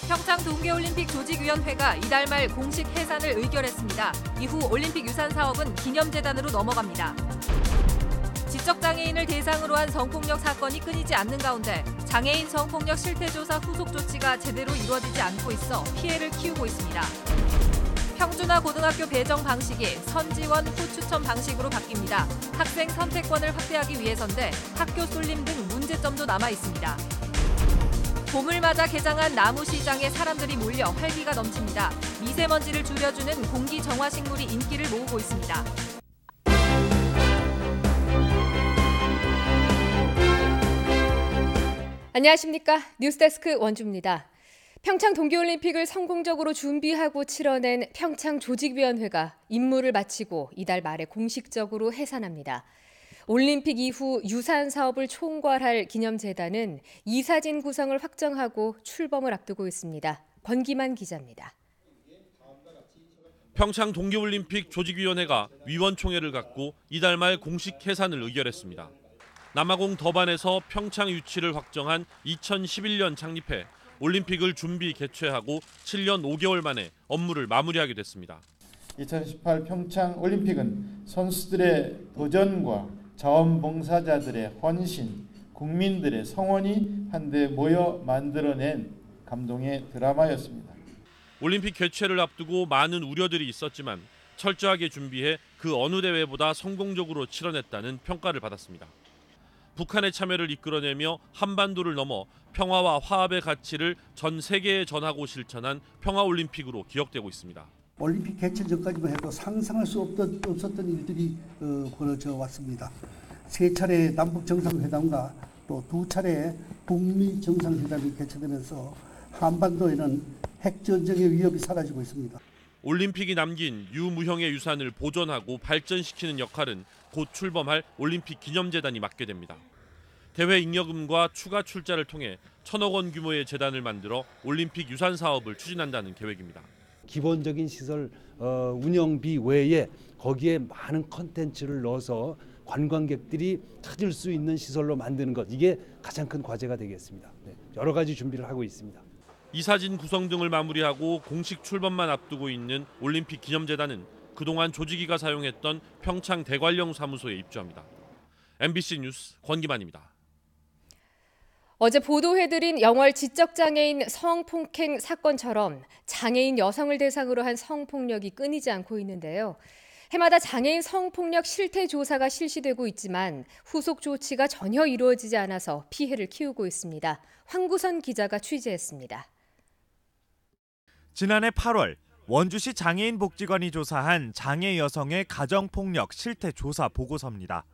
평창 동계올림픽 조직위원회가 이달 말 공식 해산을 의결했습니다. 이후 올림픽 유산 사업은 기념재단으로 넘어갑니다. 지적장애인을 대상으로 한 성폭력 사건이 끊이지 않는 가운데 장애인 성폭력 실태조사 후속 조치가 제대로 이루어지지 않고 있어 피해를 키우고 있습니다. 평준화 고등학교 배정 방식이 선지원 후추천 방식으로 바뀝니다. 학생 선택권을 확대하기 위해서인데 학교 쏠림 등 문제점도 남아 있습니다. 봄을 맞아 개장한 나무시장에 사람들이 몰려 활기가 넘칩니다. 미세먼지를 줄여주는 공기 정화 식물이 인기를 모으고 있습니다. 안녕하십니까. 뉴스데스크 원주입니다. 평창 동계올림픽을 성공적으로 준비하고 치러낸 평창 조직위원회가 임무를 마치고 이달 말에 공식적으로 해산합니다. 올림픽 이후 유산 사업을 총괄할 기념재단은 이사진 구성을 확정하고 출범을 앞두고 있습니다. 권기만 기자입니다. 평창 동계올림픽 조직위원회가 위원총회를 갖고 이달 말 공식 해산을 의결했습니다. 남아공 더반에서 평창 유치를 확정한 2011년 창립해 올림픽을 준비 개최하고 7년 5개월 만에 업무를 마무리하게 됐습니다. 2018 평창 올림픽은 선수들의 도전과 자원봉사자들의 헌신, 국민들의 성원이 한데 모여 만들어낸 감동의 드라마였습니다. 올림픽 개최를 앞두고 많은 우려들이 있었지만 철저하게 준비해 그 어느 대회보다 성공적으로 치러냈다는 평가를 받았습니다. 북한의 참여를 이끌어내며 한반도를 넘어 평화와 화합의 가치를 전 세계에 전하고 실천한 평화올림픽으로 기억되고 있습니다. 올림픽 개최 전까지만 해도 상상할 수 없었던 일들이 벌어져 왔습니다. 3차례 남북 정상회담과 또 2차례 북미 정상회담이 개최되면서 한반도에는 핵전쟁의 위협이 사라지고 있습니다. 올림픽이 남긴 유무형의 유산을 보존하고 발전시키는 역할은 곧 출범할 올림픽 기념재단이 맡게 됩니다. 대회 잉여금과 추가 출자를 통해 1,000억 원 규모의 재단을 만들어 올림픽 유산 사업을 추진한다는 계획입니다. 기본적인 시설 운영비 외에 거기에 많은 컨텐츠를 넣어서 관광객들이 찾을 수 있는 시설로 만드는 것, 이게 가장 큰 과제가 되겠습니다. 여러 가지 준비를 하고 있습니다. 이사진 구성 등을 마무리하고 공식 출범만 앞두고 있는 올림픽 기념재단은 그동안 조직위가 사용했던 평창 대관령 사무소에 입주합니다. MBC 뉴스 권기만입니다. 어제 보도해드린 영월 지적장애인 성폭행 사건처럼 장애인 여성을 대상으로 한 성폭력이 끊이지 않고 있는데요. 해마다 장애인 성폭력 실태 조사가 실시되고 있지만 후속 조치가 전혀 이루어지지 않아서 피해를 키우고 있습니다. 황구선 기자가 취재했습니다. 지난해 8월 원주시 장애인복지관이 조사한 장애 여성의 가정폭력 실태 조사 보고서입니다.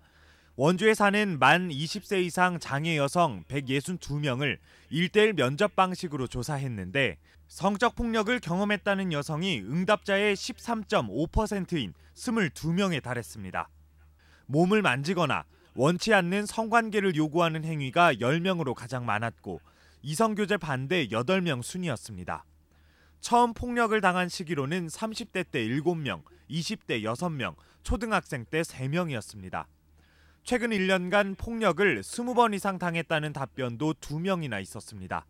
원주에 사는 만 20세 이상 장애 여성 162명을 1:1 면접 방식으로 조사했는데 성적 폭력을 경험했다는 여성이 응답자의 13.5%인 22명에 달했습니다. 몸을 만지거나 원치 않는 성관계를 요구하는 행위가 10명으로 가장 많았고 이성교제 반대 8명 순이었습니다. 처음 폭력을 당한 시기로는 30대 때 7명, 20대 6명, 초등학생 때 3명이었습니다. 최근 1년간 폭력을 20번 이상 당했다는 답변도 2명이나 있었습니다.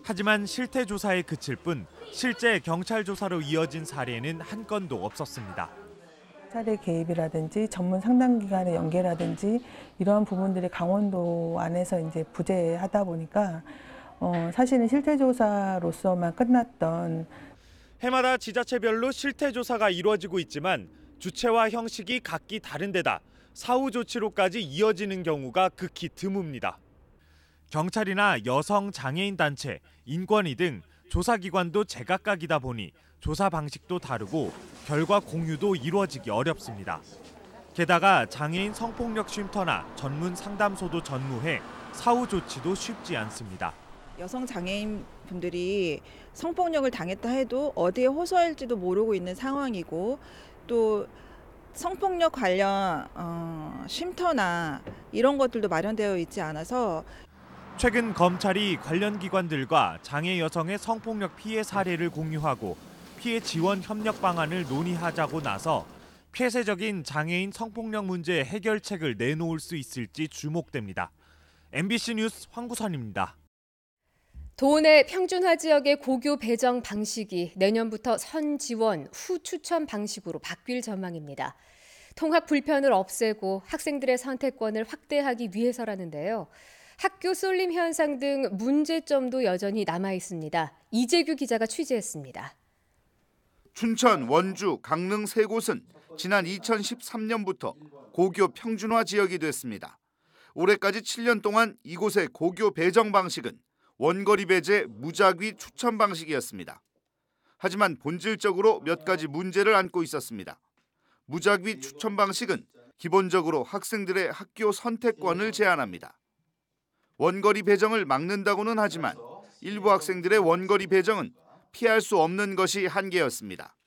하지만 실태 조사에 그칠 뿐 실제 경찰 조사로 이어진 사례는 한 건도 없었습니다. 사례 개입이라든지 전문 상담기관의 연계라든지 이러한 부분들이 강원도 안에서 이제 부재하다 보니까 사실은 실태 조사로서만 끝났던. 해마다 지자체별로 실태 조사가 이루어지고 있지만 주체와 형식이 각기 다른 데다 사후 조치로까지 이어지는 경우가 극히 드뭅니다. 경찰이나 여성 장애인 단체, 인권위 등 조사기관도 제각각이다 보니 조사 방식도 다르고 결과 공유도 이루어지기 어렵습니다. 게다가 장애인 성폭력 쉼터나 전문 상담소도 전무해 사후 조치도 쉽지 않습니다. 여성 장애인 분들이 성폭력을 당했다 해도 어디에 호소할지도 모르고 있는 상황이고 또 성폭력 관련 쉼터나 이런 것들도 마련되어 있지 않아서 최근 검찰이 관련 기관들과 장애 여성의 성폭력 피해 사례를 공유하고 피해 지원 협력 방안을 논의하자고 나서 폐쇄적인 장애인 성폭력 문제 해결책을 내놓을 수 있을지 주목됩니다. MBC 뉴스 황구선입니다. 도내 평준화 지역의 고교 배정 방식이 내년부터 선지원, 후추천 방식으로 바뀔 전망입니다. 통학 불편을 없애고 학생들의 선택권을 확대하기 위해서라는데요. 학교 쏠림 현상 등 문제점도 여전히 남아 있습니다. 이재규 기자가 취재했습니다. 춘천, 원주, 강릉 세 곳은 지난 2013년부터 고교 평준화 지역이 됐습니다. 올해까지 7년 동안 이곳의 고교 배정 방식은 원거리 배제 무작위 추천 방식이었습니다. 하지만 본질적으로 몇 가지 문제를 안고 있었습니다. 무작위 추천 방식은 기본적으로 학생들의 학교 선택권을 제한합니다. 원거리 배정을 막는다고는 하지만 일부 학생들의 원거리 배정은 피할 수 없는 것이 한계였습니다.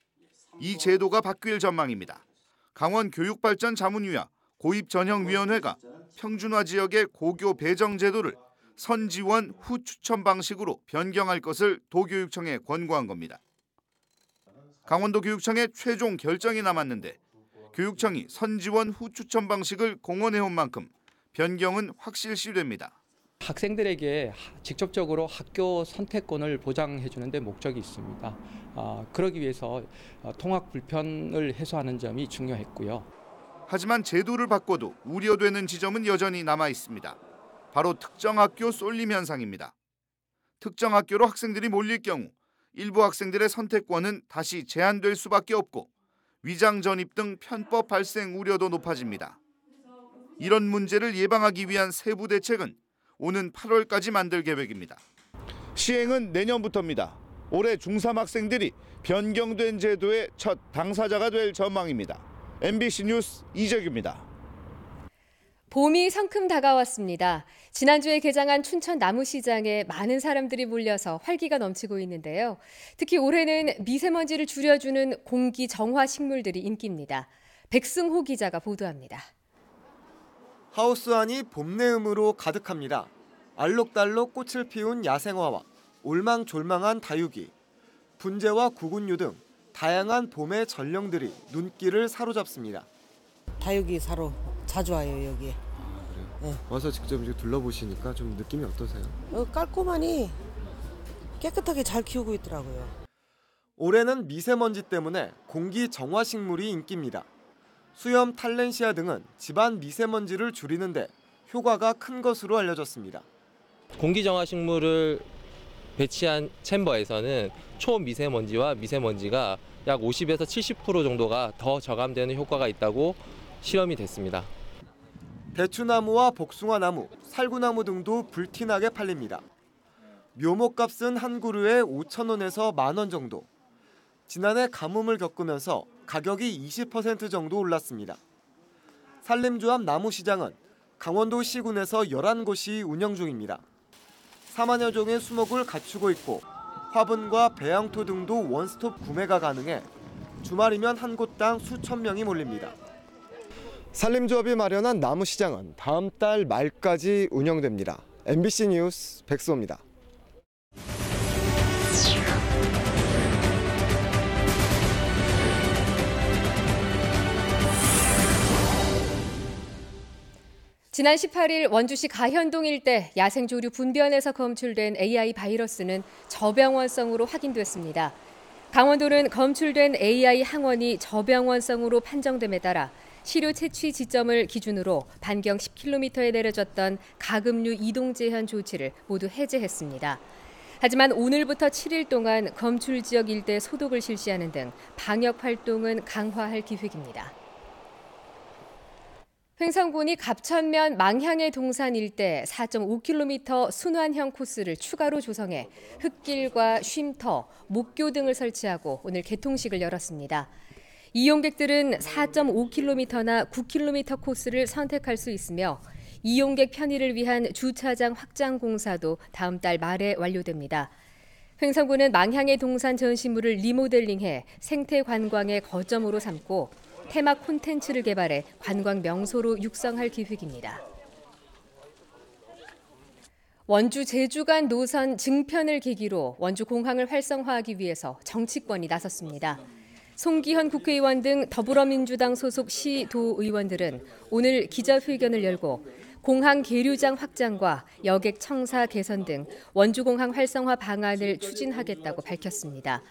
이 제도가 바뀔 전망입니다. 강원교육발전자문위와 고입전형위원회가 평준화 지역의 고교 배정 제도를 선지원 후추천 방식으로 변경할 것을 도교육청에 권고한 겁니다. 강원도 교육청의 최종 결정이 남았는데 교육청이 선지원 후추천 방식을 공언해온 만큼 변경은 확실시됩니다. 학생들에게 직접적으로 학교 선택권을 보장해 주는 데 목적이 있습니다. 그러기 위해서 통학 불편을 해소하는 점이 중요했고요. 하지만 제도를 바꿔도 우려되는 지점은 여전히 남아 있습니다. 바로 특정 학교 쏠림 현상입니다. 특정 학교로 학생들이 몰릴 경우 일부 학생들의 선택권은 다시 제한될 수밖에 없고 위장 전입 등 편법 발생 우려도 높아집니다. 이런 문제를 예방하기 위한 세부 대책은 오는 8월까지 만들 계획입니다. 시행은 내년부터입니다. 올해 중3 학생들이 변경된 제도의 첫 당사자가 될 전망입니다. MBC 뉴스 이재규입니다. 봄이 성큼 다가왔습니다. 지난주에 개장한 춘천 나무시장에 많은 사람들이 몰려서 활기가 넘치고 있는데요. 특히 올해는 미세먼지를 줄여주는 공기 정화 식물들이 인기입니다. 백승호 기자가 보도합니다. 하우스 안이 봄 내음으로 가득합니다. 알록달록 꽃을 피운 야생화와 올망졸망한 다육이, 분재와 구근류 등 다양한 봄의 전령들이 눈길을 사로잡습니다. 다육이 사러 자주 와요, 여기에. 그래요? 네. 와서 직접 이제 둘러보시니까 좀 느낌이 어떠세요? 깔끔하니 깨끗하게 잘 키우고 있더라고요. 올해는 미세먼지 때문에 공기 정화 식물이 인기입니다. 수염 탈렌시아 등은 집안 미세먼지를 줄이는데 효과가 큰 것으로 알려졌습니다. 공기정화 식물을 배치한 챔버에서는 초미세먼지와 미세먼지가 약 50에서 70% 정도가 더 저감되는 효과가 있다고 실험이 됐습니다. 대추나무와 복숭아나무, 살구나무 등도 불티나게 팔립니다. 묘목값은 한 그루에 5,000원에서 10,000원 정도. 지난해 가뭄을 겪으면서 가격이 20% 정도 올랐습니다. 산림조합 나무시장은 강원도 시군에서 11곳이 운영 중입니다. 4만여 종의 수목을 갖추고 있고 화분과 배양토 등도 원스톱 구매가 가능해 주말이면 한 곳당 수천 명이 몰립니다. 산림조합이 마련한 나무시장은 다음 달 말까지 운영됩니다. MBC 뉴스 백수호입니다. 지난 18일 원주시 가현동 일대 야생조류 분변에서 검출된 AI 바이러스는 저병원성으로 확인됐습니다. 강원도는 검출된 AI 항원이 저병원성으로 판정됨에 따라 시료 채취 지점을 기준으로 반경 10km에 내려졌던 가금류 이동 제한 조치를 모두 해제했습니다. 하지만 오늘부터 7일 동안 검출 지역 일대 소독을 실시하는 등 방역 활동은 강화할 계획입니다. 횡성군이 갑천면 망향의 동산 일대 4.5km 순환형 코스를 추가로 조성해 흙길과 쉼터, 목교 등을 설치하고 오늘 개통식을 열었습니다. 이용객들은 4.5km나 9km 코스를 선택할 수 있으며 이용객 편의를 위한 주차장 확장 공사도 다음 달 말에 완료됩니다. 횡성군은 망향의 동산 전시물을 리모델링해 생태 관광의 거점으로 삼고 테마 콘텐츠를 개발해 관광 명소로 육성할 계획입니다. 원주 제주 간 노선 증편을 계기로 원주 공항을 활성화하기 위해서 정치권이 나섰습니다. 송기현 국회의원 등 더불어민주당 소속 시, 도 의원들은 오늘 기자회견을 열고 공항 계류장 확장과 여객 청사 개선 등 원주공항 활성화 방안을 추진하겠다고 밝혔습니다.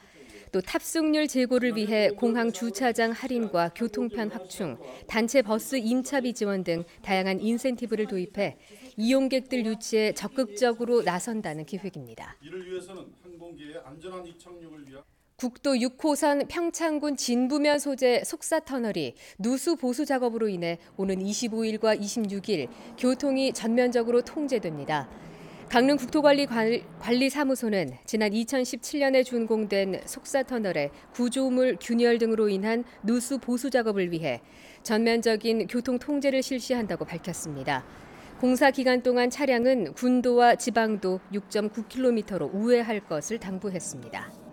또 탑승률 제고를 위해 공항 주차장 할인과 교통편 확충, 단체 버스 임차비 지원 등 다양한 인센티브를 도입해 이용객들 유치에 적극적으로 나선다는 계획입니다. 이를 위해서는 항공기의 안전한 이착륙을 위한 국도 6호선 평창군 진부면 소재 속사터널이 누수 보수 작업으로 인해 오는 25일과 26일 교통이 전면적으로 통제됩니다. 강릉국토관리사무소는 지난 2017년에 준공된 속사터널의 구조물 균열 등으로 인한 누수 보수 작업을 위해 전면적인 교통 통제를 실시한다고 밝혔습니다. 공사 기간 동안 차량은 군도와 지방도 6.9km로 우회할 것을 당부했습니다.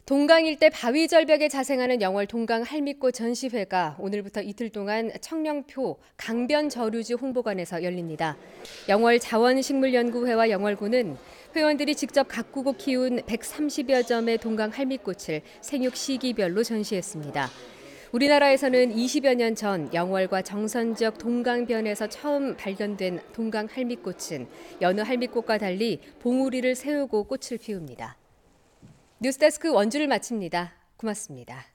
동강 일대 바위 절벽에 자생하는 영월 동강 할미꽃 전시회가 오늘부터 이틀 동안 청령표 강변 저류지 홍보관에서 열립니다. 영월 자원식물연구회와 영월군은 회원들이 직접 가꾸고 키운 130여 점의 동강 할미꽃을 생육 시기별로 전시했습니다. 우리나라에서는 20여 년 전 영월과 정선 지역 동강변에서 처음 발견된 동강 할미꽃은 여느 할미꽃과 달리 봉우리를 세우고 꽃을 피웁니다. 뉴스데스크 원주를 마칩니다. 고맙습니다.